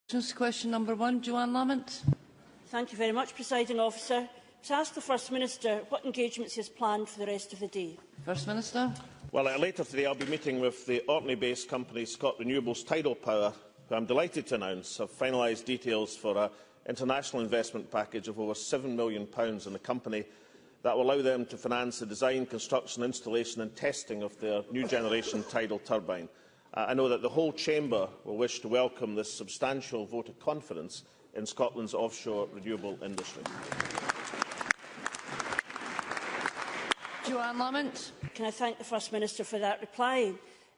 Question number 1, Joanne Lamont. Thank you very much, Presiding Officer. To ask the First Minister what engagements he has planned for the rest of the day. First Minister. Well, later today I'll be meeting with the Orkney-based company Scott Renewables Tidal Power, who I am delighted to announce have finalised details for an international investment package of over £7 million in the company that will allow them to finance the design, construction, installation and testing of their new generation tidal turbine. I know that the whole Chamber will wish to welcome this substantial vote of confidence in Scotland's offshore renewable industry. Joanne Lamont. Can I thank the First Minister for that reply?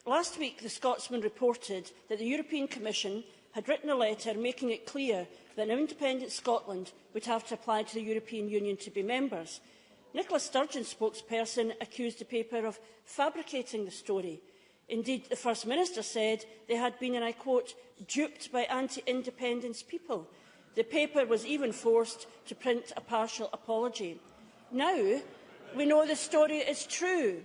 Last week, the Scotsman reported that the European Commission had written a letter making it clear that an independent Scotland would have to apply to the European Union to be members. Nicola Sturgeon's spokesperson accused the paper of fabricating the story. Indeed, the First Minister said they had been, and I quote, duped by anti-independence people. The paper was even forced to print a partial apology. Now, we know the story is true.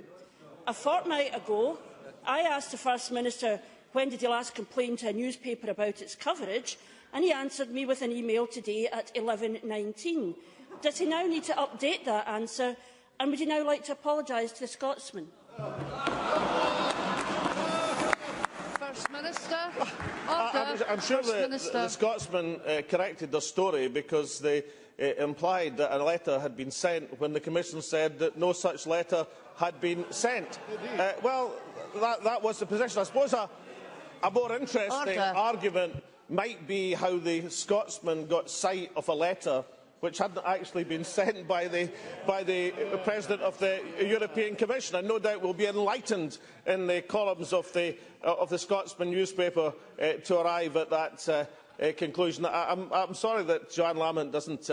A fortnight ago, I asked the First Minister when did he last complain to a newspaper about its coverage, and he answered me with an email today at 11:19. Does he now need to update that answer, and would he now like to apologise to the Scotsman? Minister. I'm sure the Scotsman corrected their story because they implied that a letter had been sent when the Commission said that no such letter had been sent. Well, that was the position. I suppose a more interesting argument might be how the Scotsman got sight of a letter which hadn't actually been sent by the President of the European Commission, and no doubt will be enlightened in the columns of the Scotsman newspaper to arrive at that conclusion. I'm sorry that Joanne Lamont doesn't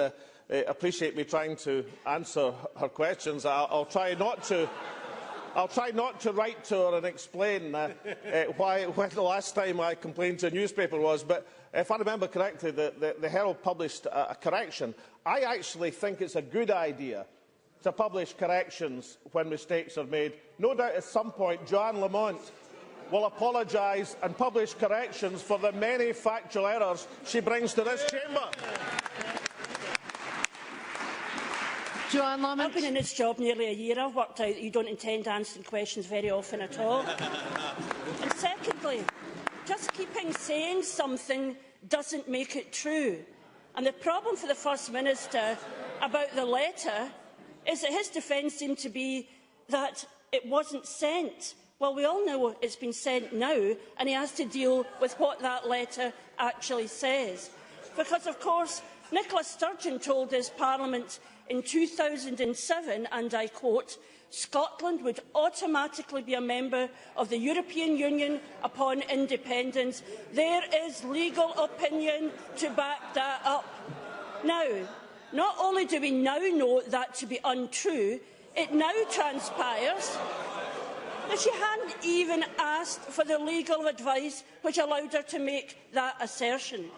appreciate me trying to answer her questions. I'll try not to write to her and explain when the last time I complained to a newspaper was, but if I remember correctly, the Herald published a correction. I actually think it's a good idea to publish corrections when mistakes are made. No doubt at some point Joanne Lamont will apologise and publish corrections for the many factual errors she brings to this Chamber. Joanne Lamont. I've been in this job nearly a year. I've worked out that you don't intend answering questions very often at all. And secondly, just keeping saying something doesn't make it true. And the problem for the First Minister about the letter is that his defence seemed to be that it wasn't sent. Well, we all know it's been sent now, and he has to deal with what that letter actually says. Because, of course, Nicola Sturgeon told this Parliament in 2007, and I quote, Scotland would automatically be a member of the European Union upon independence. There is legal opinion to back that up. Now, not only do we now know that to be untrue, it now transpires that she hadn't even asked for the legal advice which allowed her to make that assertion.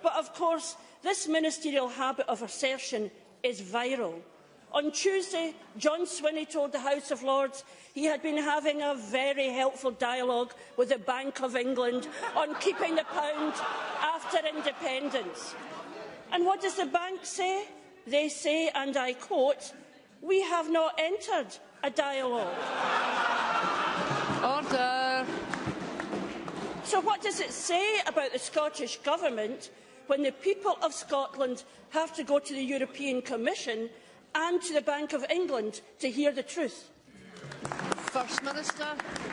But of course, this ministerial habit of assertion is viral. On Tuesday, John Swinney told the House of Lords he had been having a very helpful dialogue with the Bank of England on keeping the pound after independence. And what does the bank say? They say, and I quote, "We have not entered a dialogue." Order. So what does it say about the Scottish Government when the people of Scotland have to go to the European Commission and to the Bank of England to hear the truth? First Minister.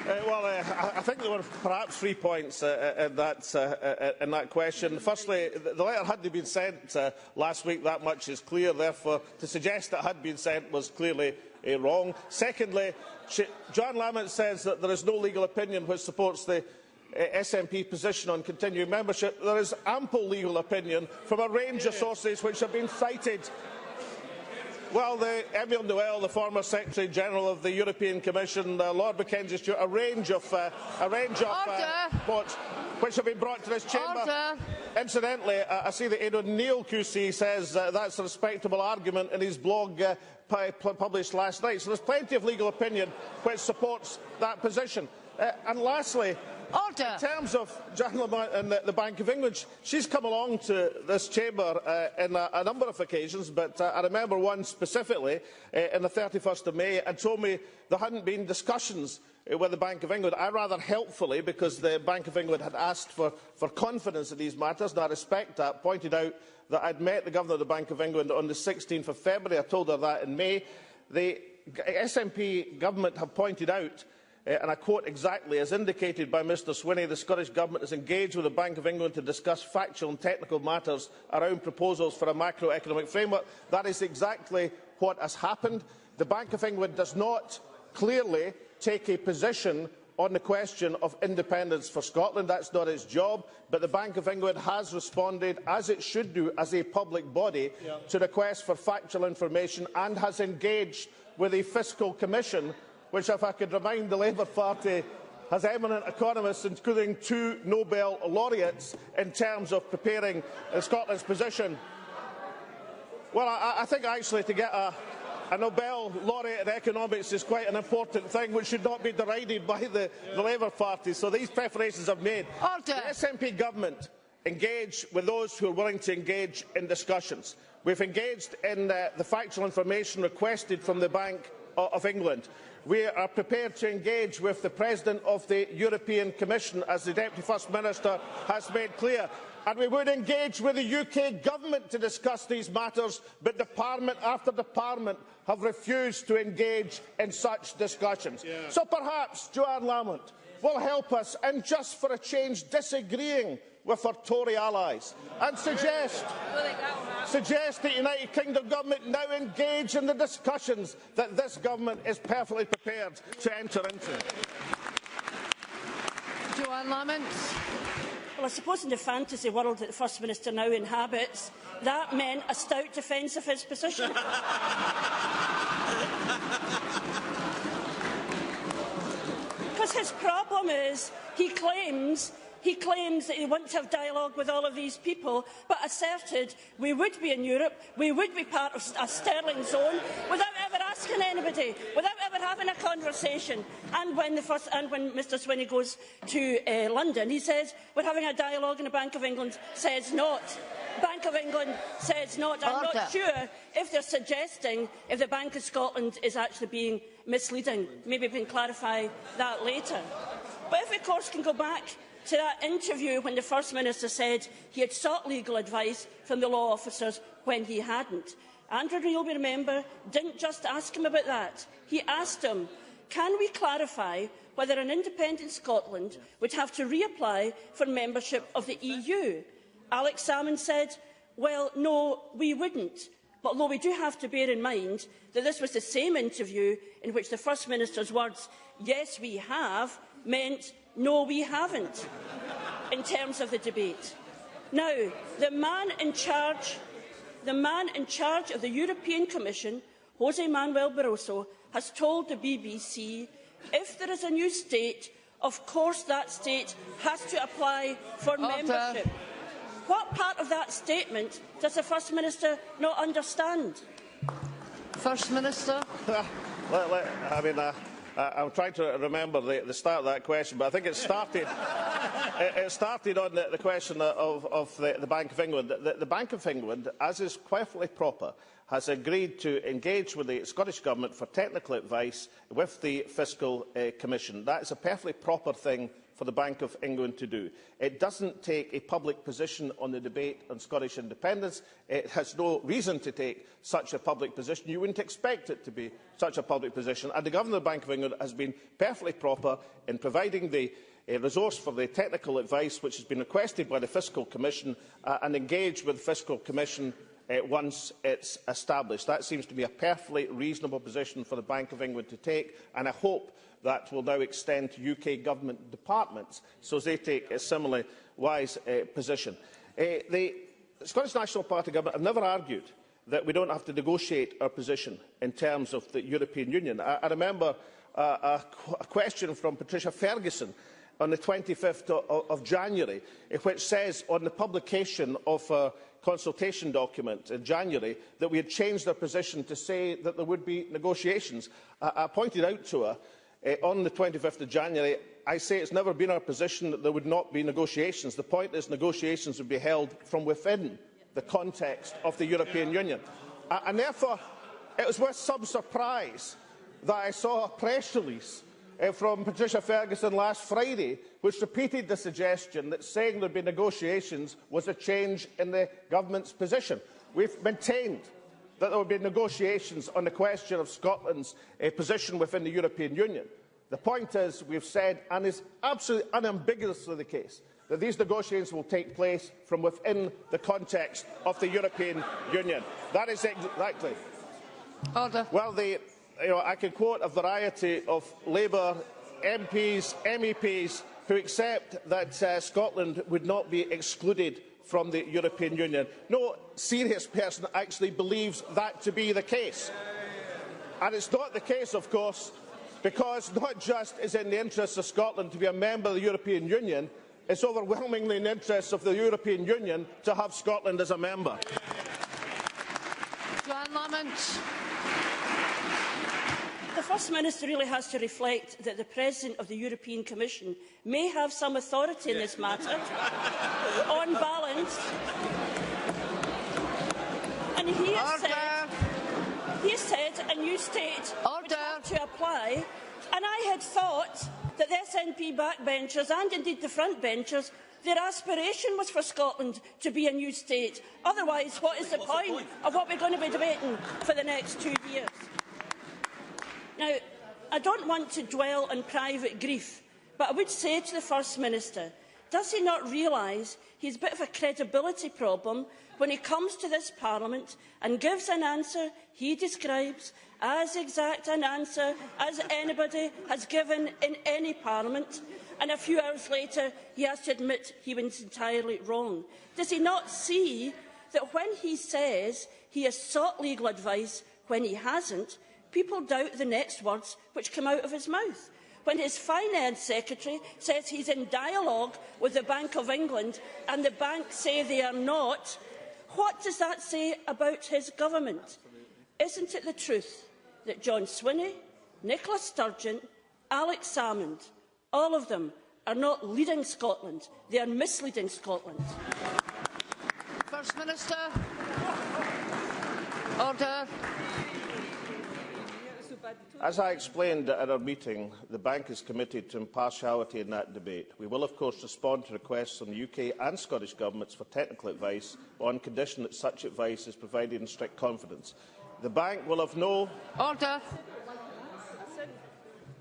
I think there were perhaps 3 points in that question. Firstly, the letter hadn't been sent last week, that much is clear. Therefore, to suggest that it had been sent was clearly wrong. Secondly, Joanne Lamont says that there is no legal opinion which supports the SNP position on continuing membership. There is ample legal opinion from a range of sources which have been cited. Well, Emile Noël, the former Secretary-General of the European Commission, Lord Mackenzie Stewart, a range of reports which have been brought to this Chamber. Order. Incidentally, I see that Aidan Neil QC says that's a respectable argument in his blog published last night. So there's plenty of legal opinion which supports that position. And lastly, Order. In terms of Joanne Lamont and the Bank of England, she's come along to this chamber in a number of occasions, but I remember one specifically on the 31st of May and told me there hadn't been discussions with the Bank of England. I rather helpfully, because the Bank of England had asked for confidence in these matters, and I respect that, pointed out that I'd met the Governor of the Bank of England on the 16th of February. I told her that in May. The SNP government have pointed out, and I quote exactly, as indicated by Mr Swinney, the Scottish Government is engaged with the Bank of England to discuss factual and technical matters around proposals for a macroeconomic framework. That is exactly what has happened. The Bank of England does not clearly take a position on the question of independence for Scotland. That's not its job. But the Bank of England has responded, as it should do as a public body, to requests for factual information and has engaged with the Fiscal Commission, which, if I could remind the Labour Party, has eminent economists, including 2 Nobel laureates, in terms of preparing Scotland's position. Well, I think actually to get a Nobel laureate in economics is quite an important thing, which should not be derided by the Labour Party. So these preparations I've made. Order. The SNP government engage with those who are willing to engage in discussions. We've engaged in the factual information requested from the Bank of England. We are prepared to engage with the President of the European Commission, as the Deputy First Minister has made clear. And we would engage with the UK Government to discuss these matters, but Department after Department have refused to engage in such discussions. So perhaps Joanne Lamont will help us in, just for a change, disagreeing with our Tory allies and suggest the United Kingdom Government now engage in the discussions that this Government is perfectly prepared to enter into. Joanne Lamont. Well, I suppose in the fantasy world that the First Minister now inhabits, that meant a stout defence of his position. Because his problem is, he claims that he wants to have dialogue with all of these people, but asserted we would be in Europe, we would be part of a sterling zone, without ever asking anybody, without ever having a conversation. And when Mr Swinney goes to London, he says we're having a dialogue, and the Bank of England says not. Bank of England says not. I'm not sure if they're suggesting if the Bank of Scotland is actually being misleading. Maybe we can clarify that later. But if we, of course, can go back to that interview when the First Minister said he had sought legal advice from the law officers when he hadn't. Andrew Neil, we remember, didn't just ask him about that. He asked him, can we clarify whether an independent Scotland would have to reapply for membership of the EU? Alex Salmond said, well, no, we wouldn't. But although we do have to bear in mind that this was the same interview in which the First Minister's words, yes, we have, meant no, we haven't, in terms of the debate. Now, the man in charge of the European Commission, José Manuel Barroso, has told the BBC, if there is a new state, of course that state has to apply for membership. What part of that statement does the First Minister not understand? First Minister. I'm trying to remember the start of that question, but I think it started, on the question of the Bank of England. The Bank of England, as is perfectly proper, has agreed to engage with the Scottish Government for technical advice with the Fiscal Commission. That is a perfectly proper thing for the Bank of England to do. It doesn't take a public position on the debate on Scottish independence. It has no reason to take such a public position. You wouldn't expect it to be such a public position. And the Governor of the Bank of England has been perfectly proper in providing the resource for the technical advice which has been requested by the Fiscal Commission and engage with the Fiscal Commission once it's established. That seems to be a perfectly reasonable position for the Bank of England to take, and I hope that will now extend to UK government departments so as they take a similarly wise position. The Scottish National Party government have never argued that we don't have to negotiate our position in terms of the European Union. I remember a question from Patricia Ferguson on the 25th of January, which says on the publication of a consultation document in January that we had changed our position to say that there would be negotiations. I pointed out to her on the 25th of January, I say it's never been our position that there would not be negotiations. The point is negotiations would be held from within the context of the European Union. And therefore, it was with some surprise that I saw a press release from Patricia Ferguson last Friday, which repeated the suggestion that saying there would be negotiations was a change in the government's position. We've maintained that there would be negotiations on the question of Scotland's position within the European Union. The point is, we've said, and is absolutely unambiguously the case, that these negotiations will take place from within the context of the European Union. That is exactly. Order. Well, I can quote a variety of Labour MPs, MEPs, who accept that Scotland would not be excluded from the European Union. No serious person actually believes that to be the case. And it's not the case, of course, because not just is it in the interests of Scotland to be a member of the European Union, it's overwhelmingly in the interests of the European Union to have Scotland as a member. The First Minister really has to reflect that the President of the European Commission may have some authority in this matter, on balance, and he has said a new state would have to apply, and I had thought that the SNP backbenchers and indeed the frontbenchers, their aspiration was for Scotland to be a new state. Otherwise, what is the point of what we're going to be debating for the next 2 years? Now, I don't want to dwell on private grief, but I would say to the First Minister, does he not realise he has a bit of a credibility problem when he comes to this Parliament and gives an answer he describes as exact an answer as anybody has given in any Parliament, and a few hours later he has to admit he was entirely wrong? Does he not see that when he says he has sought legal advice when he hasn't, people doubt the next words which come out of his mouth? When his Finance Secretary says he's in dialogue with the Bank of England and the bank say they are not, what does that say about his government? Isn't it the truth that John Swinney, Nicola Sturgeon, Alex Salmond, all of them are not leading Scotland, they are misleading Scotland? First Minister. Order. As I explained at our meeting, the Bank is committed to impartiality in that debate. We will, of course, respond to requests from the UK and Scottish Governments for technical advice on condition that such advice is provided in strict confidence. The Bank will have no... Order.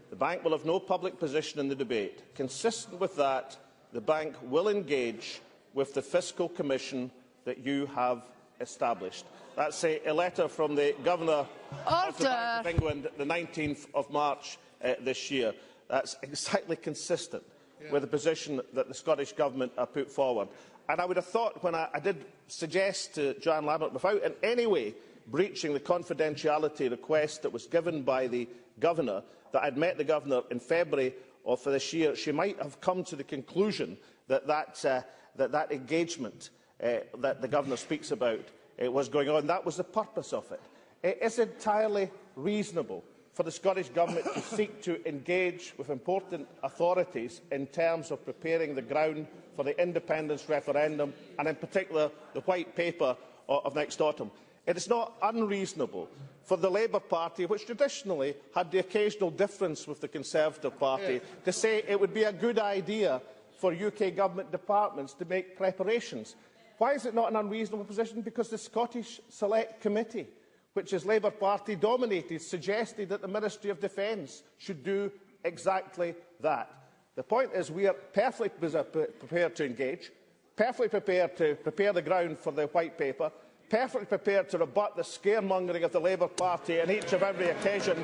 The Bank will have no public position in the debate. Consistent with that, the Bank will engage with the Fiscal Commission that you have established. That's a letter from the Governor of the Bank of England, the 19th of March this year. That's exactly consistent with the position that the Scottish Government have put forward. And I would have thought, when I did suggest to Joanne Lambert, without in any way breaching the confidentiality request that was given by the Governor, that I had met the Governor in February of this year, she might have come to the conclusion that that engagement that the Governor speaks about was going on. That was the purpose of it. It is entirely reasonable for the Scottish Government to seek to engage with important authorities in terms of preparing the ground for the independence referendum and, in particular, the White Paper of next autumn. It is not unreasonable for the Labour Party, which traditionally had the occasional difference with the Conservative Party, to say it would be a good idea for UK Government departments to make preparations. Why is it not an unreasonable position? Because the Scottish Select Committee, which is Labour Party dominated, suggested that the Ministry of Defence should do exactly that. The point is, we are perfectly prepared to engage, perfectly prepared to prepare the ground for the White Paper, perfectly prepared to rebut the scaremongering of the Labour Party on each and every occasion,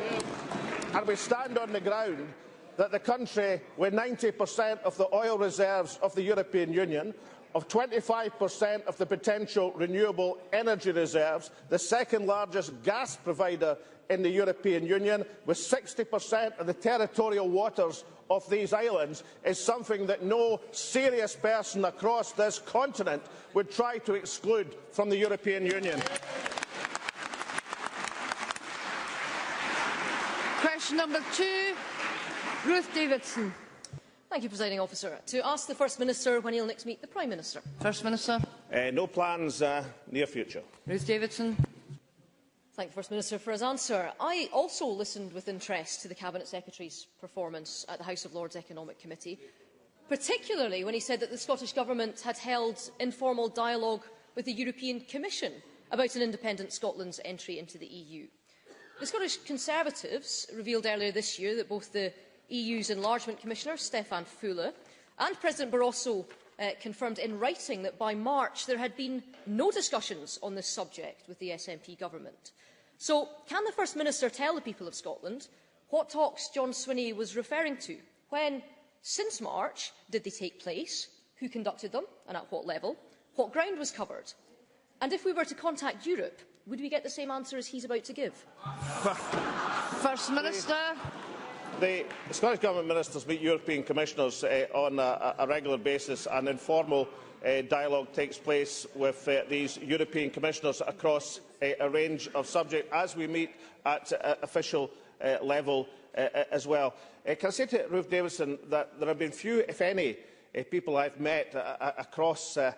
and we stand on the ground that the country, with 90% of the oil reserves of the European Union, of 25% of the potential renewable energy reserves, the second largest gas provider in the European Union, with 60% of the territorial waters of these islands, is something that no serious person across this continent would try to exclude from the European Union. Question number 2, Ruth Davidson. Thank you, Presiding Officer. To ask the First Minister when he will next meet the Prime Minister. First Minister. No plans near future. Ruth Davidson. Thank the First Minister for his answer. I also listened with interest to the Cabinet Secretary's performance at the House of Lords Economic Committee, particularly when he said that the Scottish Government had held informal dialogue with the European Commission about an independent Scotland's entry into the EU. The Scottish Conservatives revealed earlier this year that both the EU's Enlargement Commissioner, Stefan Füle, and President Barroso confirmed in writing that by March there had been no discussions on this subject with the SNP government. So, can the First Minister tell the people of Scotland what talks John Swinney was referring to? When, since March, did they take place? Who conducted them and at what level? What ground was covered? And if we were to contact Europe, would we get the same answer as he's about to give? First Minister. The Scottish Government ministers meet European commissioners on a regular basis, and informal dialogue takes place with these European commissioners across a range of subjects, as we meet at official level as well. Can I say to Ruth Davidson that there have been few, if any, people I have met across the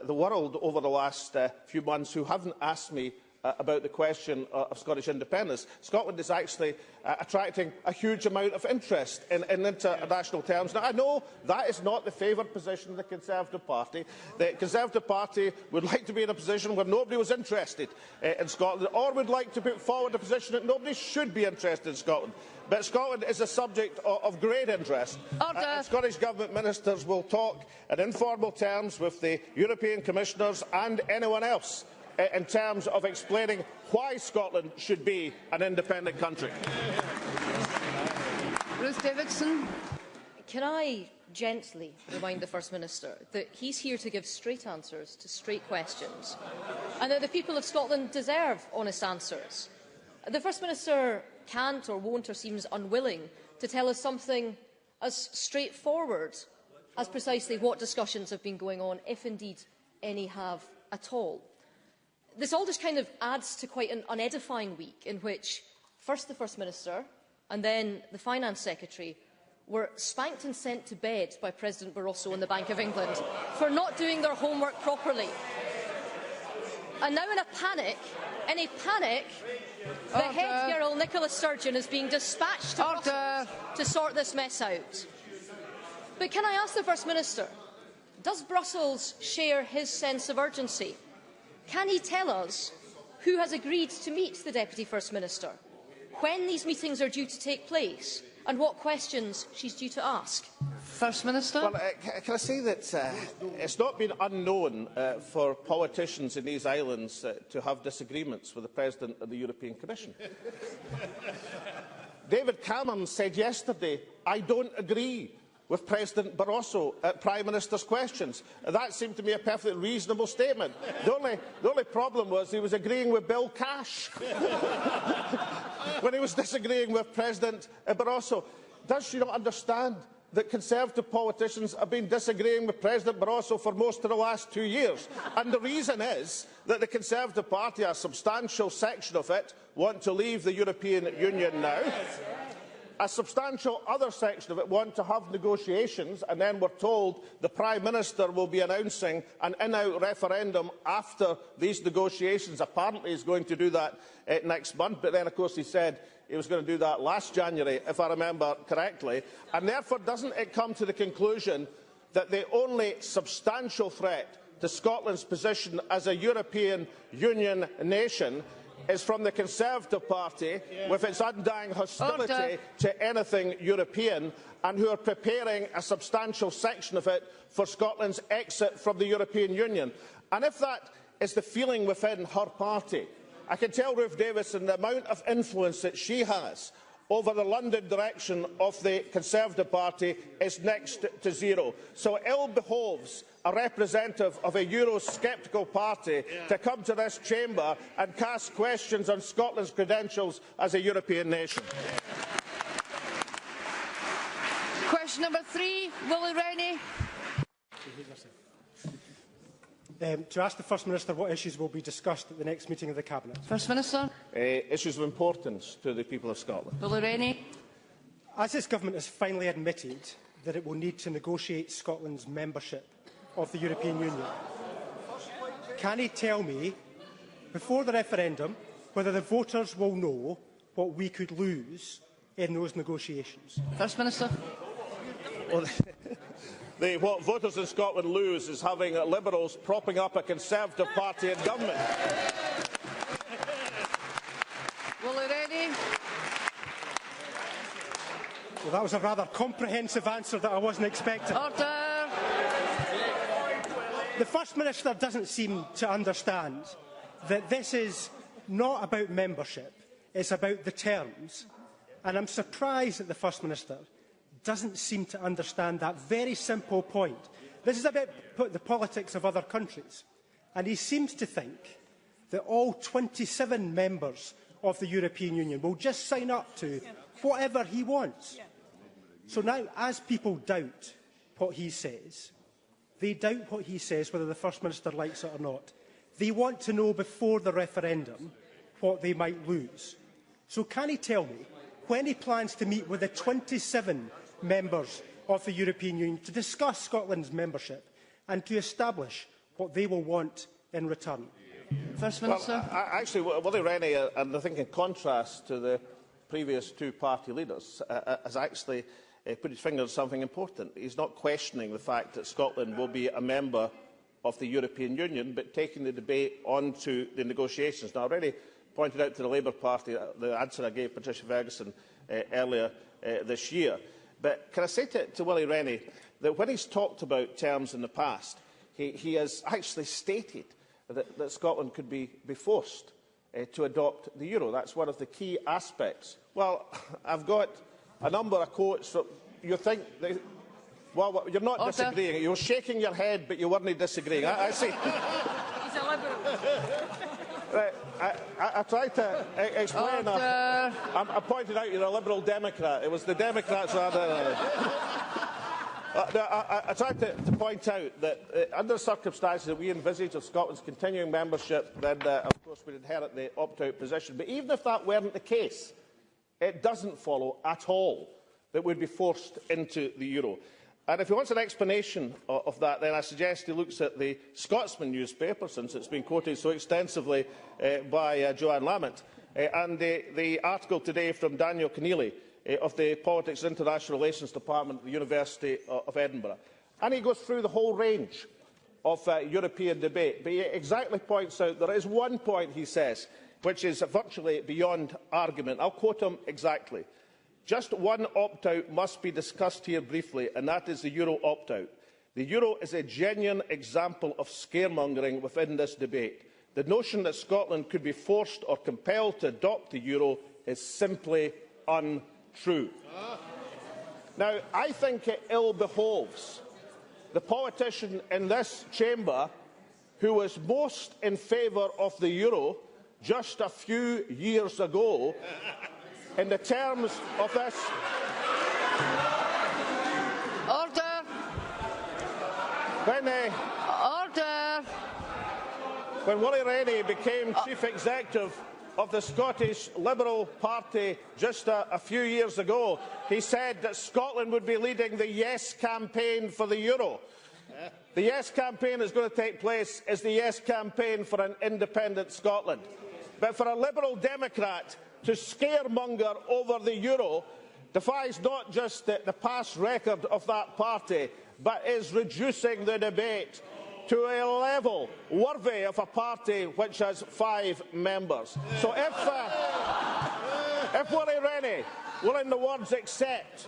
world over the last few months who have not asked me about the question of Scottish independence. Scotland is actually attracting a huge amount of interest in international terms. Now, I know that is not the favoured position of the Conservative Party. The Conservative Party would like to be in a position where nobody was interested in Scotland, or would like to put forward a position that nobody should be interested in Scotland. But Scotland is a subject of great interest. Scottish Government ministers will talk in informal terms with the European commissioners and anyone else in terms of explaining why Scotland should be an independent country. Ruth Davidson. Can I gently remind the First Minister that he's here to give straight answers to straight questions, and that the people of Scotland deserve honest answers? The First Minister can't or won't or seems unwilling to tell us something as straightforward as precisely what discussions have been going on, if indeed any have at all. This all just kind of adds to quite an unedifying week in which first the First Minister and then the Finance Secretary were spanked and sent to bed by President Barroso and the Bank of England for not doing their homework properly. And now in a panic, the head girl, Nicola Sturgeon, is being dispatched to Brussels to sort this mess out. But can I ask the First Minister, does Brussels share his sense of urgency? Can he tell us who has agreed to meet the Deputy First Minister, when these meetings are due to take place, and what questions she's due to ask? First Minister. Well, can I say that it's not been unknown for politicians in these islands to have disagreements with the President of the European Commission. David Cameron said yesterday, "I don't agree with President Barroso at Prime Minister's questions." That seemed to me a perfectly reasonable statement. The only problem was he was agreeing with Bill Cash when he was disagreeing with President Barroso. Does she not understand that Conservative politicians have been disagreeing with President Barroso for most of the last 2 years? And the reason is that the Conservative Party, a substantial section of it, want to leave the European Union now. A substantial other section of it want to have negotiations, and then we're told the Prime Minister will be announcing an in-out referendum after these negotiations. Apparently he's going to do that next month, but then of course he said he was going to do that last January, if I remember correctly. And therefore, doesn't it come to the conclusion that the only substantial threat to Scotland's position as a European Union nation is from the Conservative Party, with its undying hostility to anything European, and who are preparing a substantial section of it for Scotland's exit from the European Union? And if that is the feeling within her party, I can tell Ruth Davidson the amount of influence that she has over the London direction of the Conservative Party is next to zero. So it ill behoves a representative of a Eurosceptical party to come to this chamber and cast questions on Scotland's credentials as a European nation. Question number 3, Willie Rennie. To ask the First Minister what issues will be discussed at the next meeting of the Cabinet. First Minister. Issues of importance to the people of Scotland. Willie Rennie. As this government has finally admitted that it will need to negotiate Scotland's membership of the European Union, can he tell me, before the referendum, whether the voters will know what we could lose in those negotiations? First Minister. Well, what voters in Scotland lose is having Liberals propping up a Conservative party in government. Willie Rennie. Well, that was a rather comprehensive answer that I wasn't expecting. Order. The First Minister doesn't seem to understand that this is not about membership, it's about the terms. And I'm surprised that the First Minister doesn't seem to understand that very simple point. This is about the politics of other countries. And he seems to think that all 27 members of the European Union will just sign up to whatever he wants. So now, as people doubt what he says, they doubt what he says whether the First Minister likes it or not. They want to know before the referendum what they might lose. So can he tell me when he plans to meet with the 27 members of the European Union to discuss Scotland's membership and to establish what they will want in return? First Minister. Well, actually, Willie Rennie, and I think in contrast to the previous two party leaders, has actually put his finger on something important. He's not questioning the fact that Scotland will be a member of the European Union, but taking the debate on to the negotiations. Now, I already pointed out to the Labour Party the answer I gave Patricia Ferguson earlier this year. But can I say to Willie Rennie that when he's talked about terms in the past, he has actually stated that Scotland could be forced to adopt the euro. That's one of the key aspects. Well, I've got a number of quotes from you think. Well, you're not disagreeing. You're shaking your head, but you weren't disagreeing. I see. He's a Liberal. Right, I tried to explain. I pointed out you're a Liberal Democrat. It was the Democrats rather. I tried to point out that under circumstances that we envisage of Scotland's continuing membership, then of course we'd inherit the opt-out position. But even if that weren't the case, it doesn't follow at all that we'd be forced into the euro. And if he wants an explanation of that, then I suggest he looks at the Scotsman newspaper, since it's been quoted so extensively by Joanne Lamont, and the article today from Daniel Keneally of the Politics and International Relations Department at the University of Edinburgh. And he goes through the whole range of European debate. But he exactly points out there is one point, he says, which is virtually beyond argument. I'll quote him exactly. Just one opt-out must be discussed here briefly, and that is the euro opt-out. The euro is a genuine example of scaremongering within this debate. The notion that Scotland could be forced or compelled to adopt the euro is simply untrue. Now, I think it ill behoves the politician in this chamber who was most in favour of the euro just a few years ago in the terms of this. Order. When Willie Rennie became Chief Executive of the Scottish Liberal Party just a few years ago, he said that Scotland would be leading the Yes campaign for the euro. The Yes campaign that's going to take place is the Yes campaign for an independent Scotland. But for a Liberal Democrat to scaremonger over the euro defies not just the past record of that party, but is reducing the debate to a level worthy of a party which has 5 members. So if Willie Rennie will, in the words, accept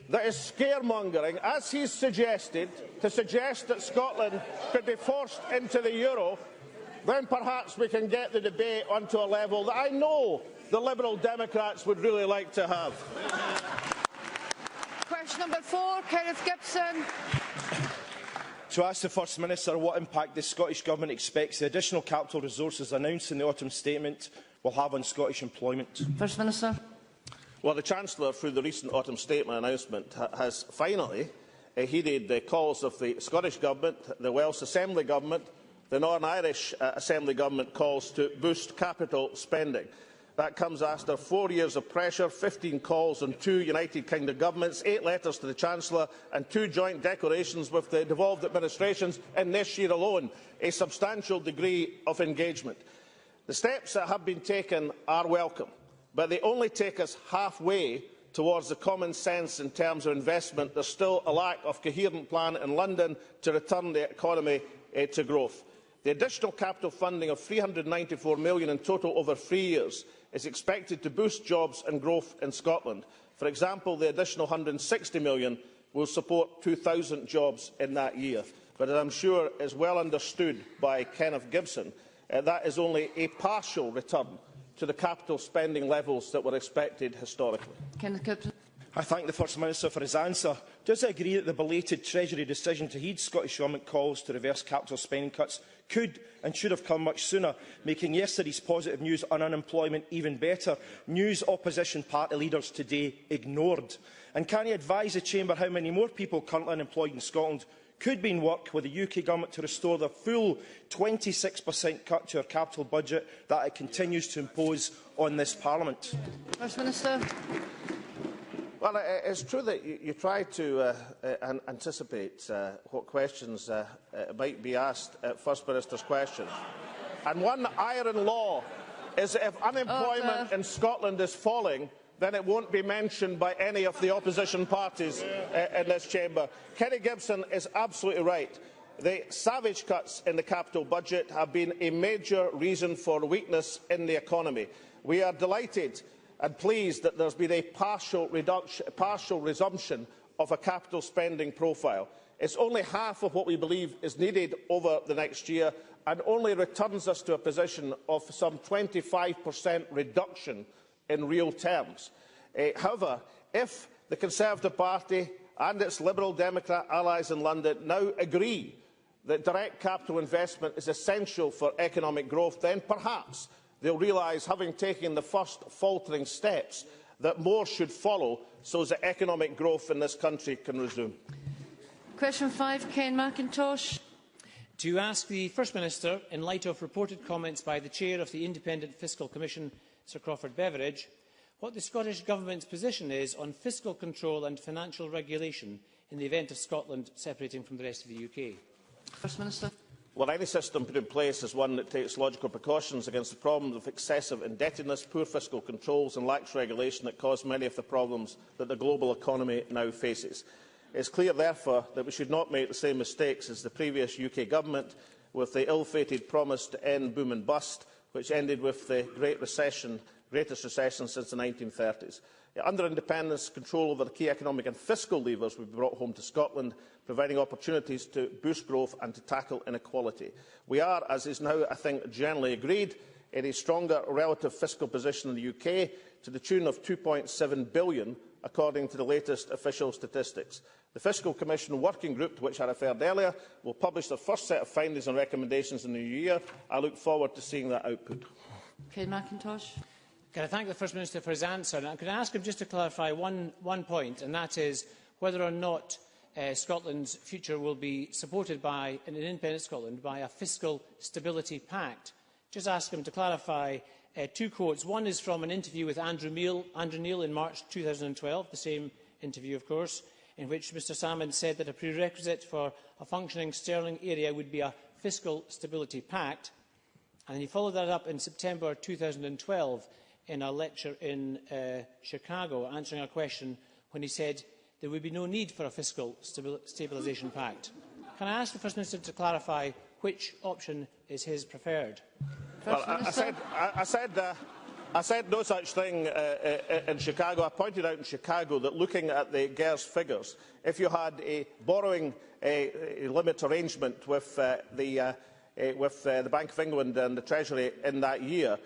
that is scaremongering, as he's suggested, to suggest that Scotland could be forced into the euro, then perhaps we can get the debate onto a level that I know the Liberal Democrats would really like to have. Question number 4, Kenneth Gibson. To ask the First Minister what impact the Scottish Government expects the additional capital resources announced in the autumn statement will have on Scottish employment. First Minister. Well, the Chancellor, through the recent autumn statement announcement, has finally heeded the calls of the Scottish Government, the Welsh Assembly Government, the Northern Irish Assembly Government calls to boost capital spending. That comes after 4 years of pressure, 15 calls on 2 United Kingdom governments, 8 letters to the Chancellor and 2 joint declarations with the devolved administrations in this year alone, a substantial degree of engagement. The steps that have been taken are welcome, but they only take us halfway towards the common sense in terms of investment. There is still a lack of coherent plan in London to return the economy to growth. The additional capital funding of £394 million in total over 3 years is expected to boost jobs and growth in Scotland. For example, the additional £160 million will support 2,000 jobs in that year. But as I am sure is well understood by Kenneth Gibson, that is only a partial return to the capital spending levels that were expected historically. Kenneth Gibson. I thank the First Minister for his answer. Does he agree that the belated Treasury decision to heed Scottish Government calls to reverse capital spending cuts could and should have come much sooner, making yesterday's positive news on unemployment even better, news opposition party leaders today ignored? And can he advise the Chamber how many more people currently unemployed in Scotland could be in work with the UK Government to restore the full 26% cut to our capital budget that it continues to impose on this Parliament? First Minister. Well, it's true that you try to anticipate what questions might be asked at First Minister's question. And one iron law is that if unemployment in Scotland is falling, then it won't be mentioned by any of the opposition parties in this chamber. Kenny Gibson is absolutely right. The savage cuts in the capital budget have been a major reason for weakness in the economy. We are delighted and pleased that there has been a partial resumption of a capital spending profile. It is only half of what we believe is needed over the next year and only returns us to a position of some 25% reduction in real terms. However, if the Conservative Party and its Liberal Democrat allies in London now agree that direct capital investment is essential for economic growth, then perhaps they will realise, having taken the first faltering steps, that more should follow so that economic growth in this country can resume. Question 5, Ken McIntosh. To ask the First Minister, in light of reported comments by the Chair of the Independent Fiscal Commission, Sir Crawford Beveridge, what the Scottish Government's position is on fiscal control and financial regulation in the event of Scotland separating from the rest of the UK. First Minister. Well, any system put in place is one that takes logical precautions against the problems of excessive indebtedness, poor fiscal controls and lax regulation that cause many of the problems that the global economy now faces. It is clear, therefore, that we should not make the same mistakes as the previous UK Government with the ill-fated promise to end boom and bust, which ended with the greatest recession since the 1930s. Under independence, control over the key economic and fiscal levers will be brought home to Scotland, providing opportunities to boost growth and to tackle inequality. We are, as is now, I think, generally agreed, in a stronger relative fiscal position in the UK, to the tune of £2.7 billion, according to the latest official statistics. The Fiscal Commission Working Group, to which I referred earlier, will publish their first set of findings and recommendations in the new year. I look forward to seeing that output. Ken McIntosh. Can I thank the First Minister for his answer? And can I ask him just to clarify one point, and that is whether or not Scotland's future will be supported by, in an independent Scotland, by a fiscal stability pact. Just ask him to clarify 2 quotes. One is from an interview with Andrew Neil in March 2012, the same interview, of course, in which Mr Salmond said that a prerequisite for a functioning sterling area would be a fiscal stability pact. And he followed that up in September 2012 in a lecture in Chicago, answering a question when he said there would be no need for a fiscal stabilisation pact. Can I ask the First Minister to clarify which option is his preferred? Well, I said no such thing in Chicago. I pointed out in Chicago that looking at the GERS figures, if you had a borrowing limit arrangement with the Bank of England and the Treasury in that year,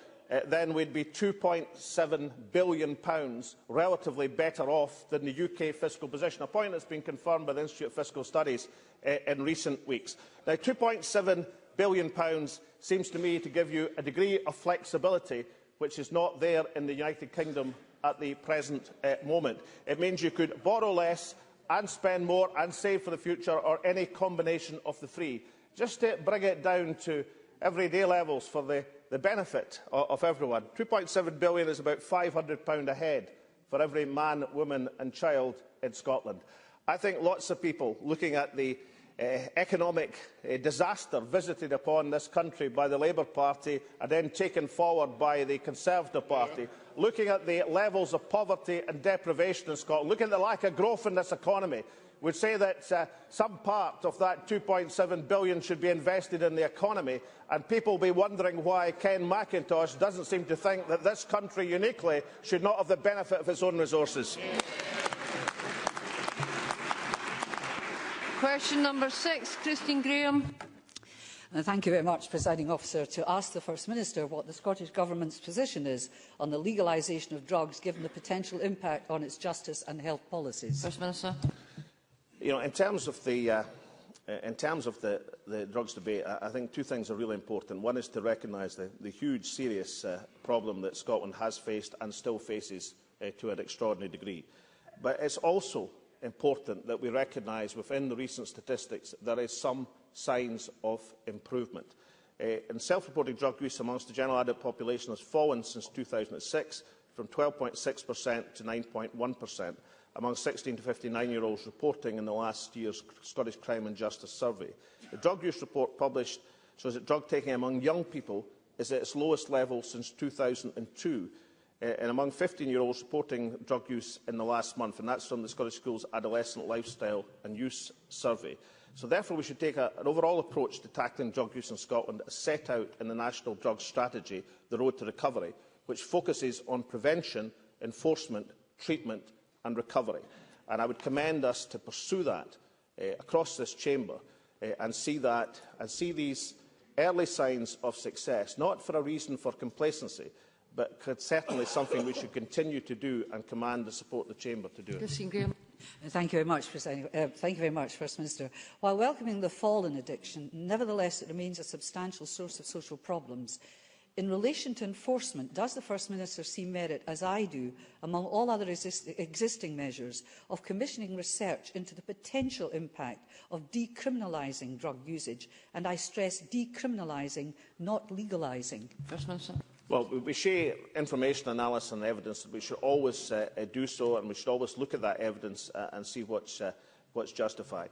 then we'd be £2.7 billion relatively better off than the UK fiscal position, a point that's been confirmed by the Institute of Fiscal Studies in recent weeks. Now, £2.7 billion seems to me to give you a degree of flexibility which is not there in the United Kingdom at the present moment. It means you could borrow less and spend more and save for the future, or any combination of the three. Just to bring it down to everyday levels for the the benefit of everyone. £2.7 billion is about £500 a head for every man, woman and child in Scotland. I think lots of people looking at the economic disaster visited upon this country by the Labour Party and then taken forward by the Conservative Party, looking at the levels of poverty and deprivation in Scotland, looking at the lack of growth in this economy, would say that some part of that £2.7 billion should be invested in the economy, and people will be wondering why Ken McIntosh doesn't seem to think that this country uniquely should not have the benefit of its own resources. Question number 6, Christine Graham. Thank you very much, Presiding Officer. To ask the First Minister what the Scottish Government's position is on the legalisation of drugs, given the potential impact on its justice and health policies. First Minister. In terms of the drugs debate, I think two things are really important. One is to recognise the huge, serious problem that Scotland has faced and still faces to an extraordinary degree. But it's also important that we recognise within the recent statistics there is some signs of improvement. In self-reporting drug use amongst the general adult population has fallen since 2006 from 12.6% to 9.1%. among 16 to 59-year-olds reporting in the last year's Scottish Crime and Justice Survey. The drug use report published shows that drug taking among young people is at its lowest level since 2002, and among 15-year-olds reporting drug use in the last month, and that's from the Scottish Schools Adolescent Lifestyle and Use Survey. So therefore we should take an overall approach to tackling drug use in Scotland as set out in the National Drug Strategy, The Road to Recovery, which focuses on prevention, enforcement, treatment and recovery. And I would commend us to pursue that across this chamber and see these early signs of success, not for a reason for complacency, but certainly something we should continue to do and command the support of the chamber to do it. Thank you very much, thank you very much, First Minister. While welcoming the fall in addiction, nevertheless it remains a substantial source of social problems. In relation to enforcement, does the First Minister see merit, as I do, among all other existing measures, of commissioning research into the potential impact of decriminalising drug usage? And I stress decriminalising, not legalising. First Minister. Well, we share information, analysis and evidence, and we should always do so, and we should always look at that evidence and see what's justified.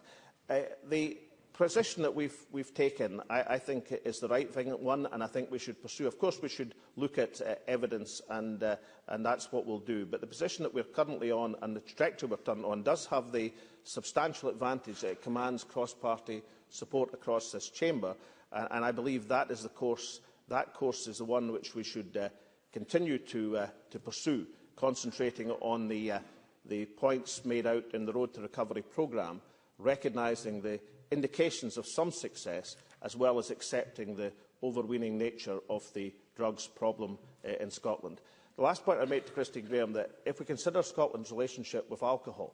The position that we've taken, I think, is the right one, and I think we should pursue. Of course, we should look at evidence, and that's what we'll do. But the position that we're currently on and the trajectory we're currently on does have the substantial advantage that it commands cross-party support across this chamber, and I believe that is the course. That course is the one which we should continue to pursue, concentrating on the points made out in the Road to Recovery programme, recognising the indications of some success, as well as accepting the overweening nature of the drugs problem in Scotland. The last point I make to Christine Graham, that if we consider Scotland's relationship with alcohol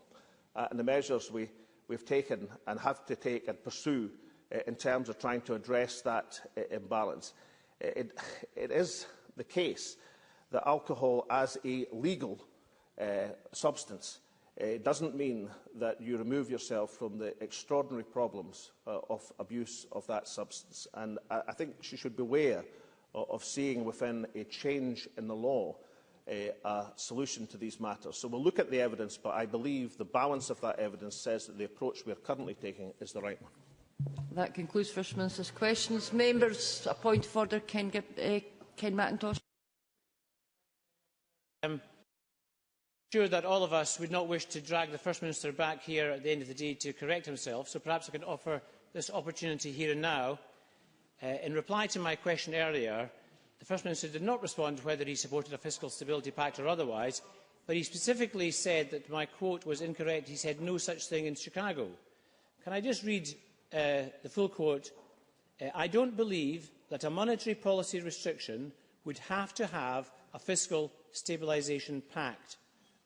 and the measures we've taken and have to take and pursue in terms of trying to address that imbalance, it is the case that alcohol as a legal substance doesn't mean that you remove yourself from the extraordinary problems of abuse of that substance. And I think she should beware of seeing within a change in the law a solution to these matters. So we'll look at the evidence, but I believe the balance of that evidence says that the approach we are currently taking is the right one. That concludes First Minister's questions. Members, a point of order. Ken McIntosh. I'm sure that all of us would not wish to drag the First Minister back here at the end of the day to correct himself, so perhaps I can offer this opportunity here and now. In reply to my question earlier, the First Minister did not respond to whether he supported a Fiscal Stability Pact or otherwise, but he specifically said that my quote was incorrect. He said no such thing in Chicago. Can I just read the full quote? I don't believe that a monetary policy restriction would have to have a fiscal stabilisation pact.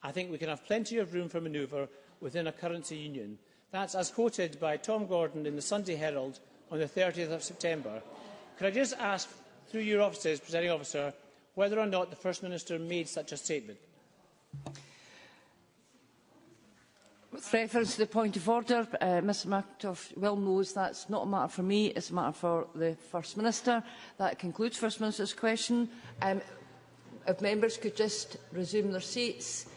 I think we can have plenty of room for manoeuvre within a currency union. That's as quoted by Tom Gordon in the Sunday Herald on the 30th of September. Could I just ask, through your offices, Presiding Officer, whether or not the First Minister made such a statement? Reference to the point of order, Mr McIntosh well knows that's not a matter for me, it's a matter for the First Minister. That concludes First Minister's question. If members could just resume their seats.